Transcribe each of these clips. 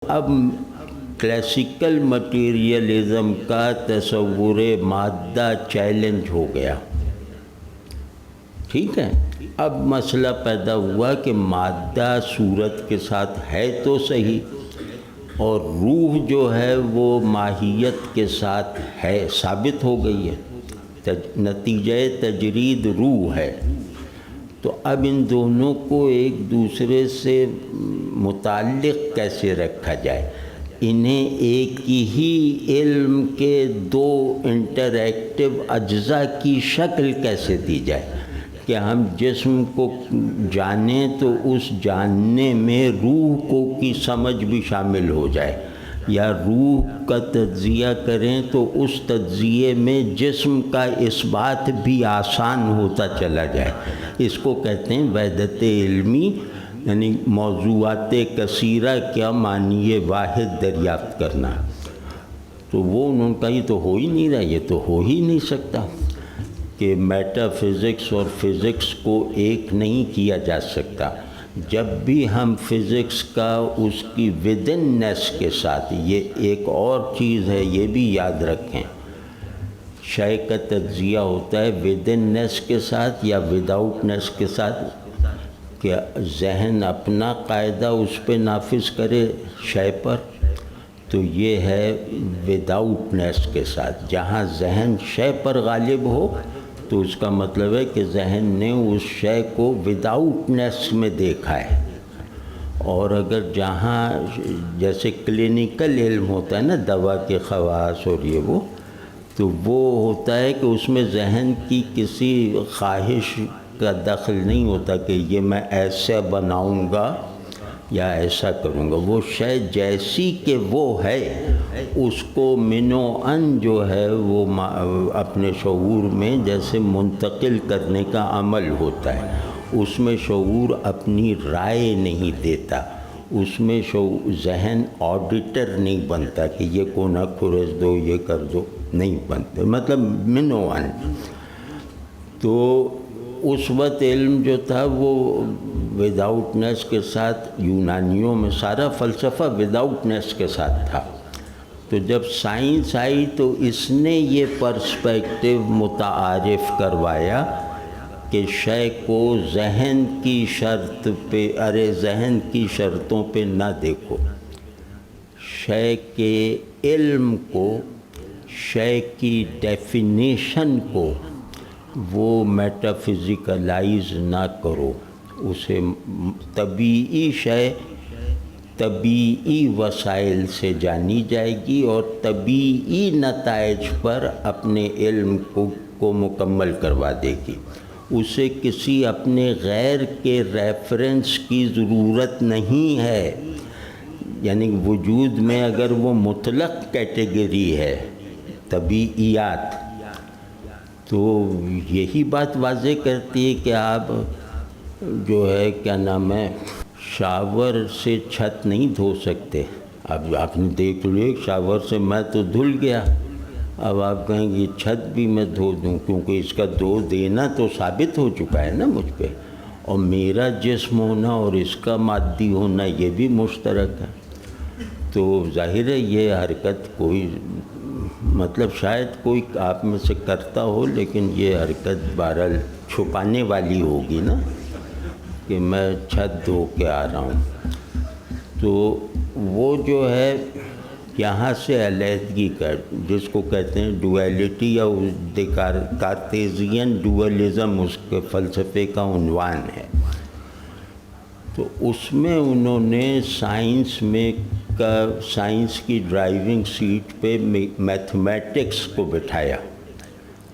اب classical materialism کا تصور مادہ چیلنج ہو گیا، ٹھیک ہے۔ اب مسئلہ پیدا ہوا کہ مادہ صورت کے ساتھ ہے تو صحیح، اور روح جو ہے وہ ماہیت کے ساتھ ہے، ثابت ہو گئی ہے، نتیجہ تجرید روح ہے۔ تو اب ان دونوں کو ایک دوسرے سے متعلق کیسے رکھا جائے؟ انہیں ایک ہی علم کے دو انٹریکٹیو اجزاء کی شکل کیسے دی جائے کہ ہم جسم کو جانیں تو اس جاننے میں روح کو کی سمجھ بھی شامل ہو جائے، یا روح کا تجزیہ کریں تو اس تجزیے میں جسم کا اثبات بھی آسان ہوتا چلا جائے۔ اس کو کہتے ہیں وحدت علمی، یعنی موضوعات کثیرہ کیا معنی واحد دریافت کرنا۔ تو وہ انہوں نے کہا یہ تو ہو ہی نہیں رہا، یہ تو ہو ہی نہیں سکتا کہ میٹا فزکس اور فزکس کو ایک نہیں کیا جا سکتا۔ جب بھی ہم فزکس کا اس کی ودننیس کے ساتھ، یہ ایک اور چیز ہے یہ بھی یاد رکھیں، شے کا تجزیہ ہوتا ہے ودننیس کے ساتھ یا وداؤٹنیس کے ساتھ، کہ ذہن اپنا قاعدہ اس پہ نافذ کرے شے پر، تو یہ ہے وداؤٹنیس کے ساتھ۔ جہاں ذہن شے پر غالب ہو تو اس کا مطلب ہے کہ ذہن نے اس شے کو وداؤٹنیس میں دیکھا ہے۔ اور اگر جہاں جیسے کلینیکل علم ہوتا ہے نا، دوا کے خواص اور یہ وہ، تو وہ ہوتا ہے کہ اس میں ذہن کی کسی خواہش کا دخل نہیں ہوتا کہ یہ میں ایسا بناؤں گا یا ایسا کروں گا۔ وہ شے جیسی کہ وہ ہے اس کو منو ان جو ہے وہ اپنے شعور میں جیسے منتقل کرنے کا عمل ہوتا ہے، اس میں شعور اپنی رائے نہیں دیتا، اس میں ذہن آڈیٹر نہیں بنتا کہ یہ کونا کھرچ دو یہ کر دو، نہیں بنتے، مطلب منو ان۔ تو اس وقت علم جو تھا وہ وداؤٹنیس کے ساتھ، یونانیوں میں سارا فلسفہ وداؤٹنیس کے ساتھ تھا۔ تو جب سائنس آئی تو اس نے یہ پرسپیکٹیو متعارف کروایا کہ شے کو ذہن کی شرط پہ، ذہن کی شرطوں پہ نہ دیکھو، شے کے علم کو، شے کی ڈیفینیشن کو وہ میٹا فزیکلائز نہ کرو، اسے طبیعی شے طبیعی وسائل سے جانی جائے گی اور طبیعی نتائج پر اپنے علم کو مکمل کروا دے گی۔ اسے کسی اپنے غیر کے ریفرنس کی ضرورت نہیں ہے، یعنی وجود میں اگر وہ مطلق کیٹیگری ہے طبیعیات، تو یہی بات واضح کرتی ہے کہ آپ جو ہے کیا نام ہے شاور سے چھت نہیں دھو سکتے۔ اب آپ نے دیکھ لیا شاور سے میں تو دھل گیا، اب آپ کہیں گے چھت بھی میں دھو دوں، کیونکہ اس کا دھو دینا تو ثابت ہو چکا ہے نا مجھ پہ، اور میرا جسم ہونا اور اس کا مادی ہونا یہ بھی مشترک ہے۔ تو ظاہر ہے یہ حرکت کوئی مطلب شاید کوئی آپ میں سے کرتا ہو، لیکن یہ حرکت بہرحال چھپانے والی ہوگی نا کہ میں چھت دھو کے آ رہا ہوں۔ تو وہ جو ہے یہاں سے علیحدگی کا، جس کو کہتے ہیں ڈویلٹی یا کارتیزین ڈویلزم، اس کے فلسفے کا عنوان ہے۔ تو اس میں انہوں نے سائنس کی ڈرائیونگ سیٹ پہ میتھمیٹکس کو بٹھایا،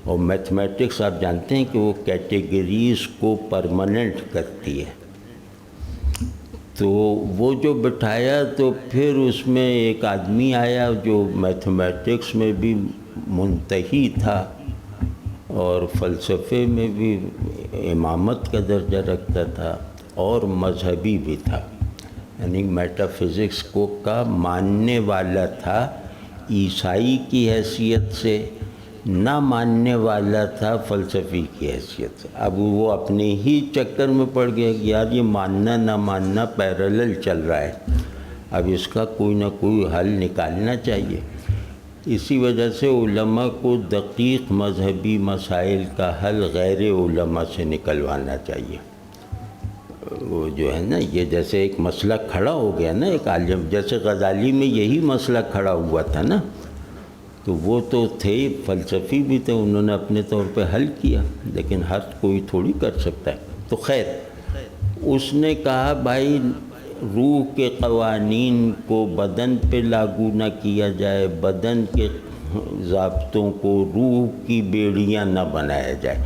اور میتھمیٹکس آپ جانتے ہیں کہ وہ کیٹیگریز کو پرماننٹ کرتی ہے۔ تو وہ جو بٹھایا تو پھر اس میں ایک آدمی آیا جو میتھمیٹکس میں بھی منتہی تھا اور فلسفے میں بھی امامت کا درجہ رکھتا تھا اور مذہبی بھی تھا، یعنی میٹا فزکس کو کا ماننے والا تھا، عیسائی کی حیثیت سے نہ ماننے والا تھا فلسفی کی حیثیت سے۔ اب وہ اپنے ہی چکر میں پڑ گیا کہ یار یہ ماننا نہ ماننا پیرالل چل رہا ہے، اب اس کا کوئی نہ کوئی حل نکالنا چاہیے۔ اسی وجہ سے علماء کو دقیق مذہبی مسائل کا حل غیر علماء سے نکلوانا چاہیے۔ وہ جو ہے نا، یہ جیسے ایک مسئلہ کھڑا ہو گیا نا، ایک عالم جیسے غزالی میں یہی مسئلہ کھڑا ہوا تھا نا، تو وہ تو تھے فلسفی بھی تھے، انہوں نے اپنے طور پہ حل کیا، لیکن ہر کوئی تھوڑی کر سکتا ہے۔ تو خیر، اس نے کہا بھائی روح کے قوانین کو بدن پہ لاگو نہ کیا جائے، بدن کے ضابطوں کو روح کی بیڑیاں نہ بنایا جائے،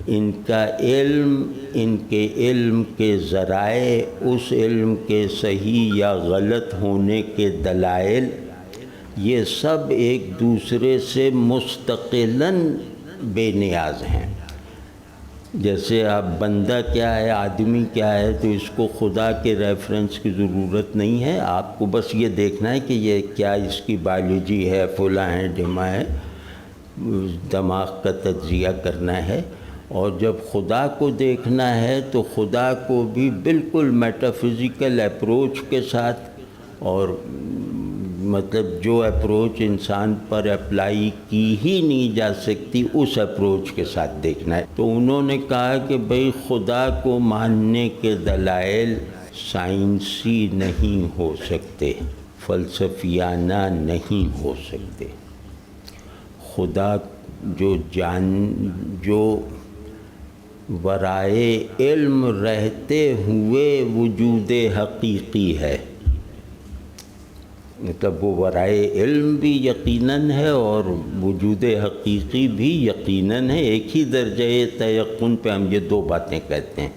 ان کا علم، ان کے علم کے ذرائع، اس علم کے صحیح یا غلط ہونے کے دلائل، یہ سب ایک دوسرے سے مستقلاً بے نیاز ہیں۔ جیسے آپ بندہ کیا ہے، آدمی کیا ہے، تو اس کو خدا کے ریفرنس کی ضرورت نہیں ہے، آپ کو بس یہ دیکھنا ہے کہ یہ کیا اس کی بایولوجی ہے، فلاں ہے، ڈھما ہے، دماغ کا تجزیہ کرنا ہے۔ اور جب خدا کو دیکھنا ہے تو خدا کو بھی بالکل میٹا فزیکل اپروچ کے ساتھ، اور مطلب جو اپروچ انسان پر اپلائی کی ہی نہیں جا سکتی اس اپروچ کے ساتھ دیکھنا ہے۔ تو انہوں نے کہا کہ بھئی خدا کو ماننے کے دلائل سائنسی نہیں ہو سکتے، فلسفیانہ نہیں ہو سکتے۔ خدا جو ورائے علم رہتے ہوئے وجود حقیقی ہے، مطلب وہ ورائے علم بھی یقیناً ہے اور وجود حقیقی بھی یقیناً ہے، ایک ہی درجہ تیقن پہ ہم یہ دو باتیں کہتے ہیں۔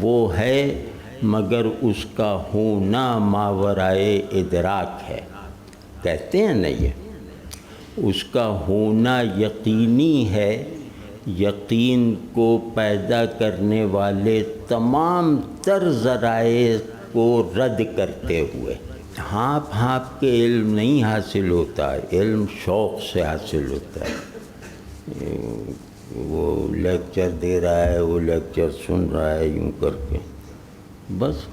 وہ ہے مگر اس کا ہونا ماورائے ادراک ہے، کہتے ہیں نا، یہ اس کا ہونا یقینی ہے، یقین کو پیدا کرنے والے تمام تر ذرائع کو رد کرتے ہوئے۔ ہانپ کے علم نہیں حاصل ہوتا، علم شوق سے حاصل ہوتا ہے۔ وہ لیکچر دے رہا ہے، وہ لیکچر سن رہا ہے، یوں کر کے بس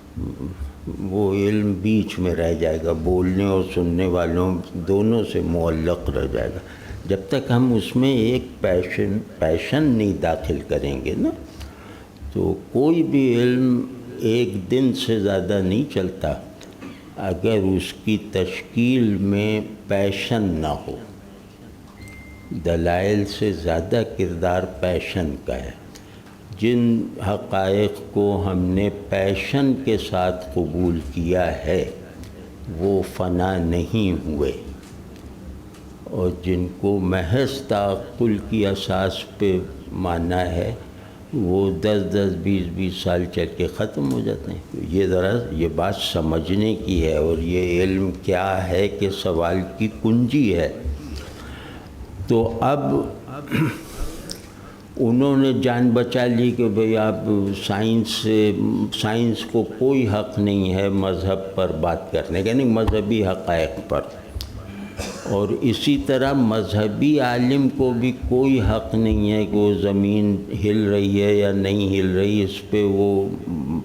وہ علم بیچ میں رہ جائے گا، بولنے اور سننے والوں دونوں سے معلق رہ جائے گا۔ جب تک ہم اس میں ایک پیشن نہیں داخل کریں گے نا، تو کوئی بھی علم ایک دن سے زیادہ نہیں چلتا اگر اس کی تشکیل میں پیشن نہ ہو۔ دلائل سے زیادہ کردار پیشن کا ہے۔ جن حقائق کو ہم نے پیشن کے ساتھ قبول کیا ہے وہ فنا نہیں ہوئے، اور جن کو محض تعقل کی اساس پہ مانا ہے وہ 10-20 سال چل کے ختم ہو جاتے ہیں۔ یہ ذرا یہ بات سمجھنے کی ہے، اور یہ علم کیا ہے کہ سوال کی کنجی ہے۔ تو اب انہوں نے جان بچا لی کہ بھئی آپ سائنس کو کوئی حق نہیں ہے مذہب پر بات کرنے کا، یعنی مذہبی حقائق پر، اور اسی طرح مذہبی عالم کو بھی کوئی حق نہیں ہے کہ وہ زمین ہل رہی ہے یا نہیں ہل رہی، اس پہ وہ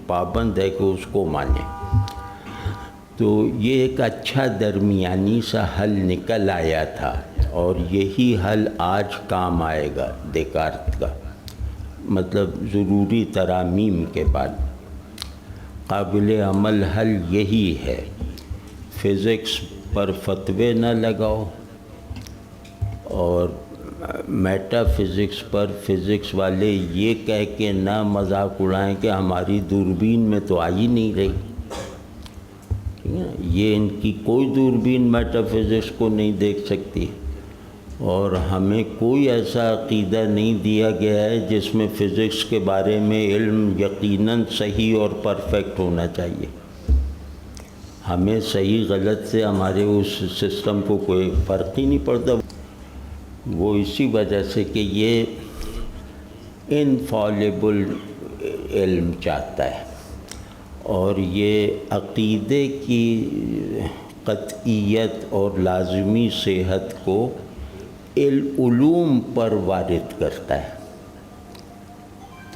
پابند ہے کہ اس کو مانے۔ تو یہ ایک اچھا درمیانی سا حل نکل آیا تھا، اور یہی حل آج کام آئے گا دیکارت کا، مطلب ضروری ترامیم کے بعد قابل عمل حل یہی ہے۔ فزکس پر فتوے نہ لگاؤ، اور میٹا فزکس پر فزکس والے یہ کہہ کے نہ مذاق اڑائیں کہ ہماری دوربین میں تو آ ہی نہیں رہی، یہ ان کی کوئی دوربین میٹا فزکس کو نہیں دیکھ سکتی، اور ہمیں کوئی ایسا عقیدہ نہیں دیا گیا ہے جس میں فزکس کے بارے میں علم یقیناً صحیح اور پرفیکٹ ہونا چاہیے۔ ہمیں صحیح غلط سے ہمارے اس سسٹم کو کوئی فرق ہی نہیں پڑتا۔ وہ اسی وجہ سے کہ یہ انفالبل علم چاہتا ہے، اور یہ عقیدے کی قطعیت اور لازمی صحت کو علوم پر وارد کرتا ہے۔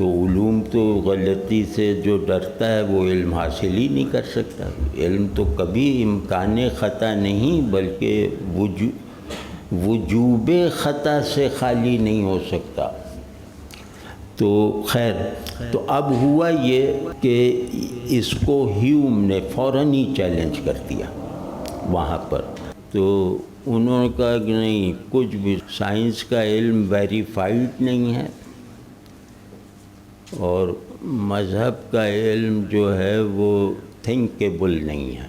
تو علوم تو غلطی سے جو ڈرتا ہے وہ علم حاصل ہی نہیں کر سکتا. علم تو کبھی امکان خطا نہیں بلکہ وجوب خطا سے خالی نہیں ہو سکتا. تو خیر، تو اب ہوا یہ کہ اس کو ہیوم نے فوراً ہی چیلنج کر دیا وہاں پر. تو انہوں نے کہا کہ نہیں، کچھ بھی سائنس کا علم ویریفائڈ نہیں ہے اور مذہب کا علم جو ہے وہ تھنکیبل نہیں ہے.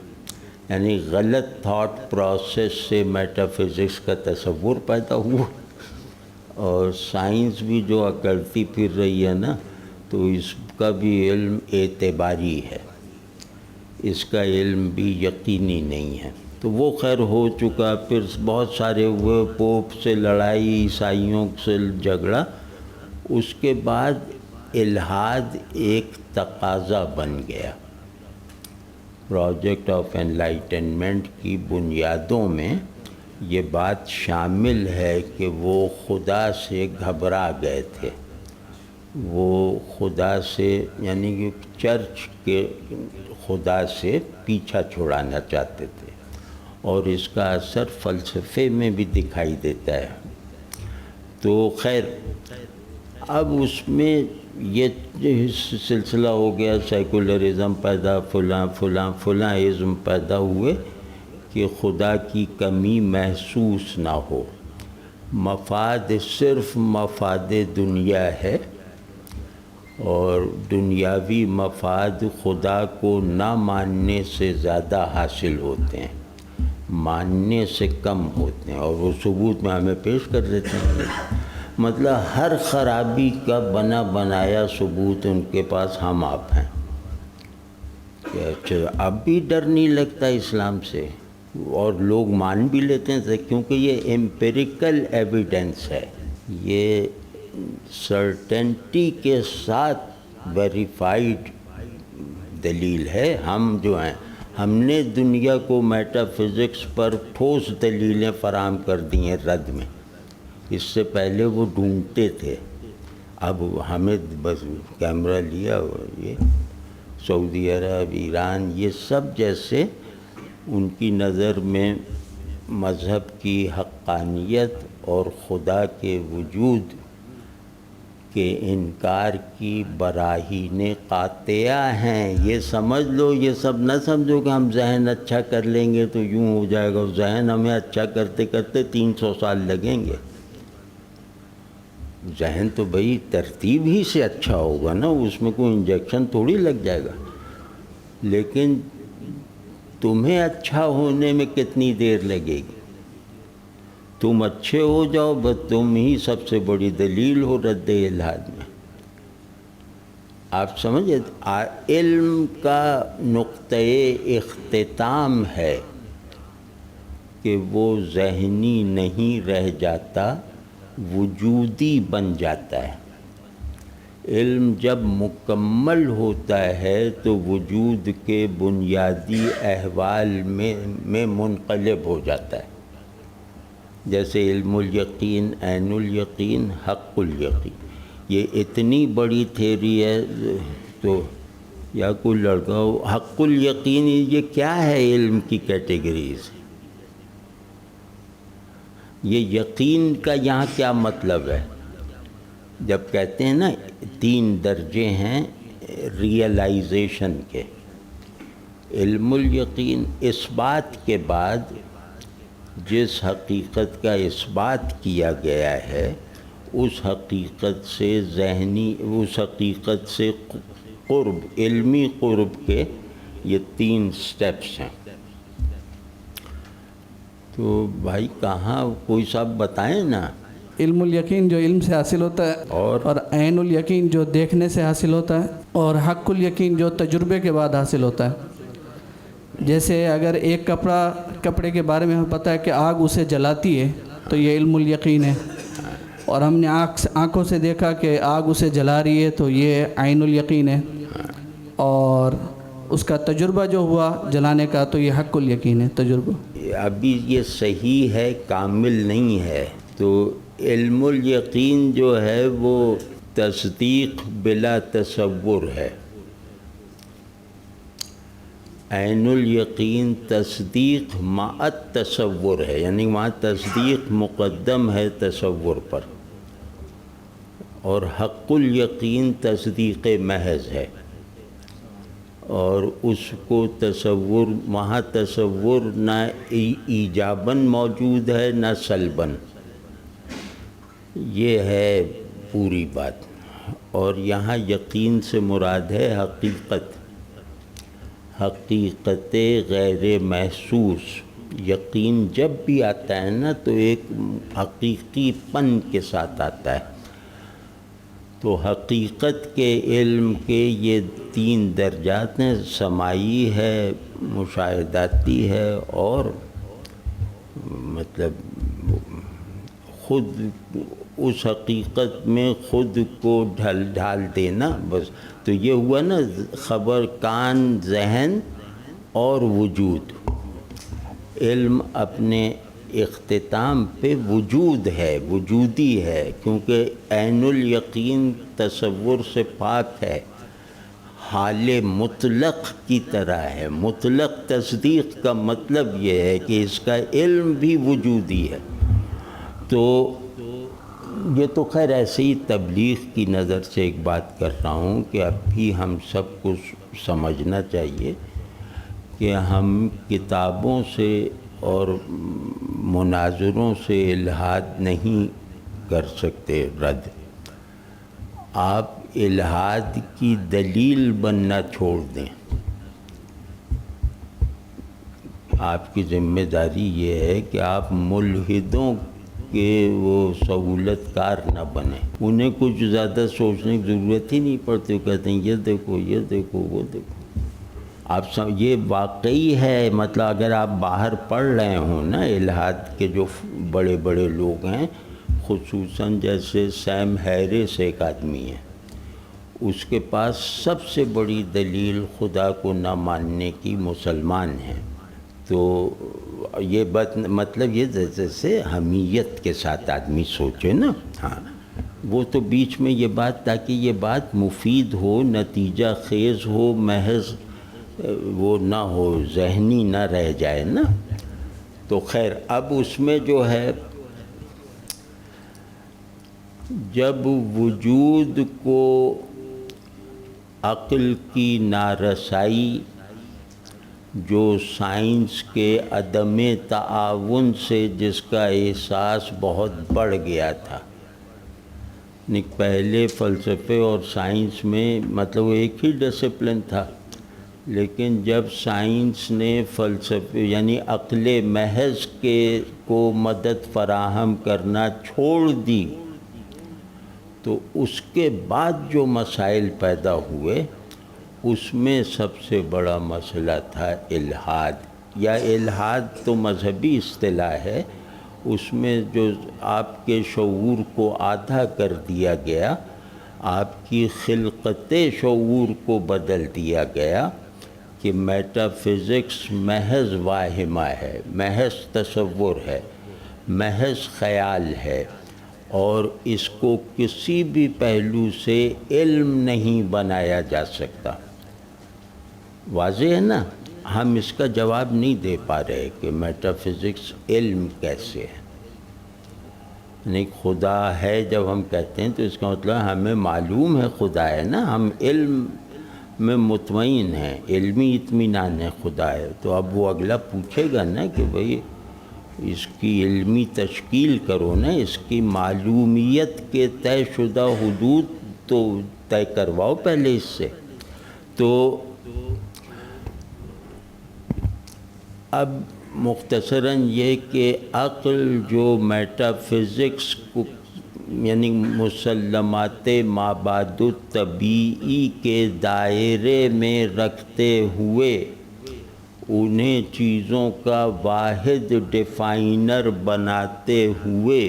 یعنی غلط تھاٹ پروسیس سے میٹا فزکس کا تصور پیدا ہوا، اور سائنس بھی جو اکڑتی پھر رہی ہے نا، تو اس کا بھی علم اعتباری ہے، اس کا علم بھی یقینی نہیں ہے. تو وہ خیر ہو چکا. پھر بہت سارے ہوئے، پوپ سے لڑائی، عیسائیوں سے جھگڑا. اس کے بعد الحاد ایک تقاضا بن گیا. پروجیکٹ آف انلائٹنمنٹ کی بنیادوں میں یہ بات شامل ہے کہ وہ خدا سے گھبرا گئے تھے. وہ خدا سے، یعنی کہ چرچ کے خدا سے پیچھا چھڑانا چاہتے تھے، اور اس کا اثر فلسفے میں بھی دکھائی دیتا ہے. تو خیر، اب اس میں یہ سلسلہ ہو گیا، سیکولرزم پیدا، فلاں فلاں فلاں ازم پیدا ہوئے کہ خدا کی کمی محسوس نہ ہو. مفاد صرف مفاد دنیا ہے، اور دنیاوی مفاد خدا کو نہ ماننے سے زیادہ حاصل ہوتے ہیں، ماننے سے کم ہوتے ہیں، اور وہ ثبوت میں ہمیں پیش کر دیتے ہیں. مطلب ہر خرابی کا بنا بنایا ثبوت ان کے پاس ہم آپ ہیں. اچھا، اب بھی ڈر نہیں لگتا اسلام سے، اور لوگ مان بھی لیتے ہیں کیونکہ یہ امپیریکل ایویڈنس ہے، یہ سرٹنٹی کے ساتھ ویریفائڈ دلیل ہے. ہم جو ہیں، ہم نے دنیا کو میٹا فزکس پر ٹھوس دلیلیں فراہم کر دی ہیں رد میں. اس سے پہلے وہ ڈھونڈتے تھے، اب ہمیں بس کیمرہ لیا. یہ سعودی عرب، ایران، یہ سب جیسے ان کی نظر میں مذہب کی حقانیت اور خدا کے وجود کے انکار کی براہین قاطعہ ہیں. یہ سمجھ لو، یہ سب نہ سمجھو کہ ہم ذہن اچھا کر لیں گے تو یوں ہو جائے گا. ذہن ہمیں اچھا کرتے کرتے 300 سال لگیں گے. ذہن تو بھئی ترتیب ہی سے اچھا ہوگا نا، اس میں کوئی انجیکشن تھوڑی لگ جائے گا. لیکن تمہیں اچھا ہونے میں کتنی دیر لگے گی؟ تم اچھے ہو جاؤ، بس تم ہی سب سے بڑی دلیل ہو رد الحاد میں. آپ سمجھے، علم کا نقطۂ اختتام ہے کہ وہ ذہنی نہیں رہ جاتا، وجودی بن جاتا ہے. علم جب مکمل ہوتا ہے تو وجود کے بنیادی احوال میں منقلب ہو جاتا ہے. جیسے علم الیقین، عین الیقین، حق الیقین. یہ اتنی بڑی تھیوری ہے. تو یا کوئی لڑکا ہو، حق الیقین یہ کیا ہے علم کی کیٹیگریز؟ یہ یقین کا یہاں کیا مطلب ہے؟ جب کہتے ہیں نا 3 درجے ہیں ریئلائزیشن کے، علم الیقین، اس بات کے بعد جس حقیقت کا اس بات کیا گیا ہے، اس حقیقت سے ذہنی، اس حقیقت سے قرب، علمی قرب کے یہ 3 سٹیپس ہیں. تو بھائی کہاں کوئی صاحب بتائیں نا. علم الیقین جو علم سے حاصل ہوتا ہے، اور عین الیقین جو دیکھنے سے حاصل ہوتا ہے، اور حق الیقین جو تجربے کے بعد حاصل ہوتا ہے. جیسے اگر ایک کپڑے کے بارے میں ہمیں پتہ ہے کہ آگ اسے جلاتی ہے تو یہ علم الیقین ہے، اور ہم نے آنکھوں سے دیکھا کہ آگ اسے جلا رہی ہے تو یہ عین الیقین ہے، اور اس کا تجربہ جو ہوا جلانے کا تو یہ حق الیقین ہے، تجربہ. ابھی یہ صحیح ہے، کامل نہیں ہے. تو علم الیقین جو ہے وہ تصدیق بلا تصور ہے، عین الیقین تصدیق مع التصور ہے، یعنی وہاں تصدیق مقدم ہے تصور پر، اور حق الیقین تصدیق محض ہے، اور اس کو تصور وہاں تصور نہ ایجاباً موجود ہے نہ سلباً، یہ ہے پوری بات۔ اور یہاں یقین سے مراد ہے حقیقت، حقیقت غیر محسوس۔ یقین جب بھی آتا ہے نا تو ایک حقیقی پن کے ساتھ آتا ہے۔ تو حقیقت کے علم کے یہ 3 درجات ہیں، سماعی ہے، مشاہداتی ہے، اور مطلب خود اس حقیقت میں خود کو ڈھال دینا، بس۔ تو یہ ہوا نا خبر، کان، ذہن اور وجود۔ علم اپنے اختتام پہ وجود ہے، وجودی ہے، کیونکہ عین الیقین تصور سے پاک ہے، حال مطلق کی طرح ہے۔ مطلق تصدیق کا مطلب یہ ہے کہ اس کا علم بھی وجودی ہے۔ تو یہ تو خیر ایسے ہی تبلیغ کی نظر سے ایک بات کر رہا ہوں کہ اب بھی ہم سب کو سمجھنا چاہیے کہ ہم کتابوں سے اور مناظروں سے الحاد نہیں کر سکتے رد۔ آپ الحاد کی دلیل بننا چھوڑ دیں۔ آپ کی ذمہ داری یہ ہے کہ آپ ملحدوں کہ وہ سہولت کار نہ بنے، انہیں کچھ زیادہ سوچنے کی ضرورت ہی نہیں پڑتی، وہ کہتے ہیں یہ دیکھو، یہ دیکھو، وہ دیکھو۔ آپ یہ واقعی ہے، مطلب اگر آپ باہر پڑھ رہے ہوں نا الحاد کے جو بڑے بڑے لوگ ہیں، خصوصاً جیسے سیم ہیرس ایک آدمی ہے، اس کے پاس سب سے بڑی دلیل خدا کو نہ ماننے کی مسلمان ہیں۔ تو یہ بات مطلب یہ جیسے حمیت کے ساتھ آدمی سوچے نا، ہاں وہ تو بیچ میں یہ بات، تاکہ یہ بات مفید ہو، نتیجہ خیز ہو، محض وہ نہ ہو، ذہنی نہ رہ جائے نا۔ تو خیر اب اس میں جو ہے جب وجود کو عقل کی نارسائی جو سائنس کے عدم تعاون سے جس کا احساس بہت بڑھ گیا تھا، پہلے فلسفے اور سائنس میں مطلب وہ ایک ہی ڈسپلن تھا، لیکن جب سائنس نے فلسفے یعنی عقل محض کے کو مدد فراہم کرنا چھوڑ دی، تو اس کے بعد جو مسائل پیدا ہوئے اس میں سب سے بڑا مسئلہ تھا الحاد، یا الحاد تو مذہبی اصطلاح ہے، اس میں جو آپ کے شعور کو آدھا کر دیا گیا، آپ کی خلقت شعور کو بدل دیا گیا کہ میٹا فزکس محض واہمہ ہے، محض تصور ہے، محض خیال ہے، اور اس کو کسی بھی پہلو سے علم نہیں بنایا جا سکتا۔ واضح ہے نا؟ ہم اس کا جواب نہیں دے پا رہے کہ میٹا فزکس علم کیسے ہے۔ نہیں، خدا ہے جب ہم کہتے ہیں تو اس کا مطلب ہمیں معلوم ہے خدا ہے نا، ہم علم میں مطمئن ہیں، علمی اطمینان ہے خدا ہے۔ تو اب وہ اگلا پوچھے گا نا کہ بھئی اس کی علمی تشکیل کرو نا، اس کی معلومیت کے طے شدہ حدود تو طے کرواؤ پہلے اس سے۔ تو اب مختصراً یہ کہ عقل جو میٹا فزکس کو یعنی مسلمات مابعد الطبیعی کے دائرے میں رکھتے ہوئے انہیں چیزوں کا واحد ڈیفائنر بناتے ہوئے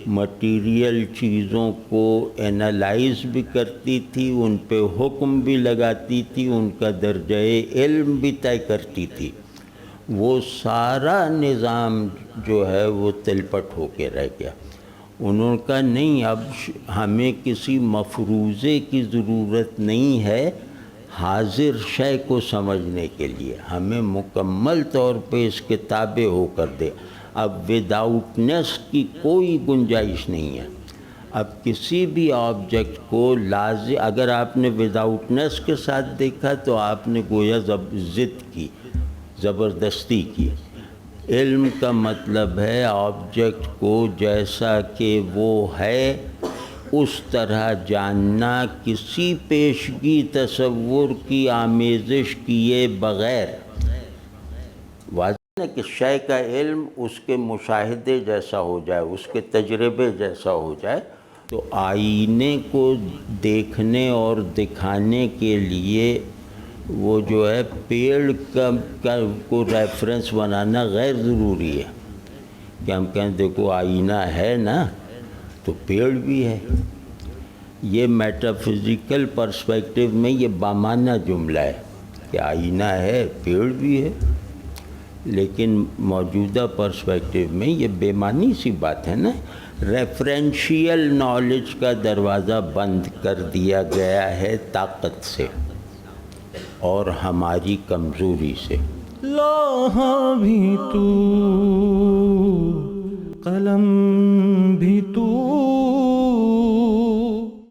مٹیریل چیزوں کو انالائز بھی کرتی تھی، ان پہ حکم بھی لگاتی تھی، ان کا درجہ علم بھی طے کرتی تھی، وہ سارا نظام جو ہے وہ تلپٹ ہو کے رہ گیا۔ انہوں نے کہا نہیں، اب ہمیں کسی مفروضے کی ضرورت نہیں ہے حاضر شے کو سمجھنے کے لیے، ہمیں مکمل طور پہ اس کے تابع ہو کر دے۔ اب وداؤٹنس کی کوئی گنجائش نہیں ہے۔ اب کسی بھی آبجیکٹ کو لازم، اگر آپ نے وداؤٹنس کے ساتھ دیکھا تو آپ نے گویا ضد کی، زبردستی کی۔ علم کا مطلب ہے آبجیکٹ کو جیسا کہ وہ ہے اس طرح جاننا، کسی پیشگی تصور کی آمیزش کیے بغیر۔ واضح ہے کہ شے کا علم اس کے مشاہدے جیسا ہو جائے، اس کے تجربے جیسا ہو جائے۔ تو آئینے کو دیکھنے اور دکھانے کے لیے وہ جو ہے پیڑ کا کو ریفرنس بنانا غیر ضروری ہے کہ ہم کہیں دیکھو آئینہ ہے نا تو پیڑ بھی ہے۔ یہ میٹافزیکل پرسپیکٹیو میں یہ بامانہ جملہ ہے کہ آئینہ ہے، پیڑ بھی ہے، لیکن موجودہ پرسپیکٹیو میں یہ بے معنی سی بات ہے نا۔ ریفرنشیل نالج کا دروازہ بند کر دیا گیا ہے طاقت سے اور ہماری کمزوری سے۔ لوحا بھی تو قلم